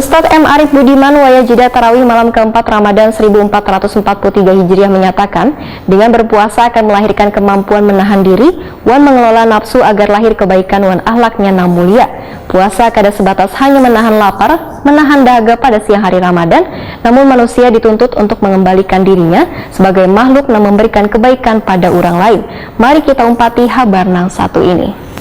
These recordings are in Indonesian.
Ustadz M. Arif Budiman Waya Jeda Tarawih malam keempat Ramadan 1443 Hijriah menyatakan, dengan berpuasa akan melahirkan kemampuan menahan diri, wan mengelola nafsu agar lahir kebaikan wan akhlaknya nang mulia. Puasa kada sebatas hanya menahan lapar, menahan dahaga pada siang hari Ramadan, namun manusia dituntut untuk mengembalikan dirinya sebagai makhluk yang memberikan kebaikan pada orang lain. Mari kita umpati habar nang satu ini.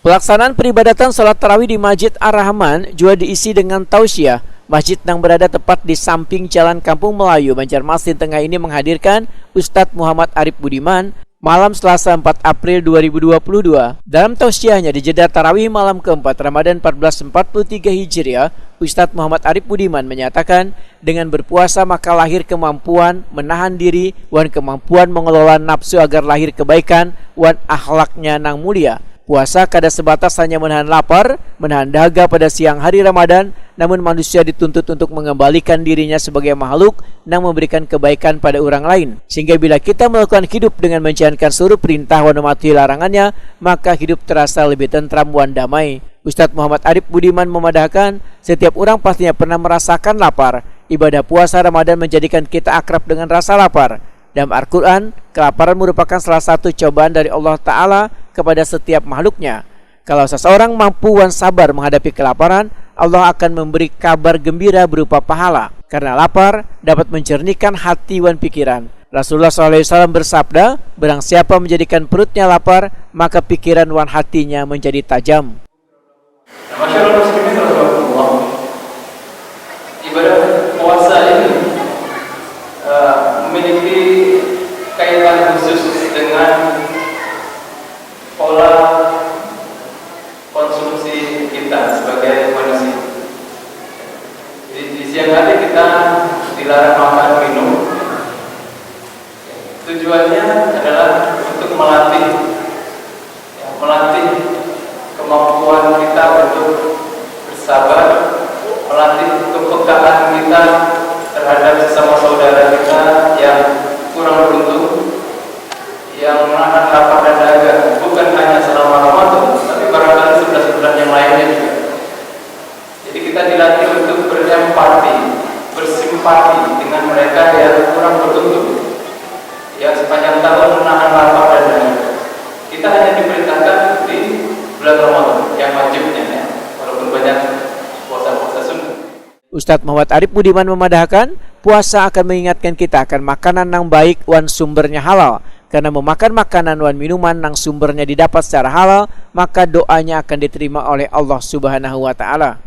Pelaksanaan peribadatan salat tarawih di Masjid Ar-Rahman juga diisi dengan tausiah. Masjid yang berada tepat di samping Jalan Kampung Melayu, Banjarmasin Tengah ini menghadirkan Ustadz Muhammad Arif Budiman malam Selasa 4 April 2022. Dalam tausiahnya di jeda tarawih malam keempat Ramadan 1443 Hijriah, Ustadz Muhammad Arif Budiman menyatakan, dengan berpuasa maka lahir kemampuan menahan diri, wan kemampuan mengelola nafsu agar lahir kebaikan, wan akhlaknya nang mulia. Puasa kada sebatas hanya menahan lapar, menahan dahaga pada siang hari Ramadan, namun manusia dituntut untuk mengembalikan dirinya sebagai makhluk yang memberikan kebaikan pada orang lain. Sehingga bila kita melakukan hidup dengan menjalankan seluruh perintah dan mematuhi larangannya, maka hidup terasa lebih tentram dan damai. Ustadz Muhammad Arif Budiman memadahkan, setiap orang pastinya pernah merasakan lapar. Ibadah puasa Ramadan menjadikan kita akrab dengan rasa lapar. Dalam Al-Quran, kelaparan merupakan salah satu cobaan dari Allah Ta'ala kepada setiap makhluknya. Kalau seseorang mampu dan sabar menghadapi kelaparan, Allah akan memberi kabar gembira berupa pahala. Karena lapar dapat mencernihkan hati dan pikiran. Rasulullah SAW bersabda, barang siapa menjadikan perutnya lapar, maka pikiran dan hatinya menjadi tajam. Masyaallah muslimin rahimahullah. Ibadah puasa ini memiliki kaitan khusus dengan pola konsumsi kita sebagai manusia. Jadi di siang hari kita dilarang makan minum. Tujuannya adalah untuk melatih kemampuan kita untuk bersabar, melatih kepekaan kita terhadap sesama saudara kita yang kurang beruntung, yang menahan lapar dan dahaga, bukan hanya selama Ramadan, tapi barangkali 11 bulan yang lainnya juga. Jadi kita dilatih untuk berempati, bersimpati dengan mereka yang kurang beruntung, yang sepanjang tahun menahan lapar dan dahaga. Kita hanya diperintahkan di bulan Ramadan yang wajibnya, ya, walaupun banyak puasa-puasa sunnah. Ustadz Muhammad Arif Budiman memadahkan, puasa akan mengingatkan kita akan makanan yang baik wan sumbernya halal. Karena memakan makanan wan minuman yang sumbernya didapat secara halal, maka doanya akan diterima oleh Allah Subhanahu wa Ta'ala.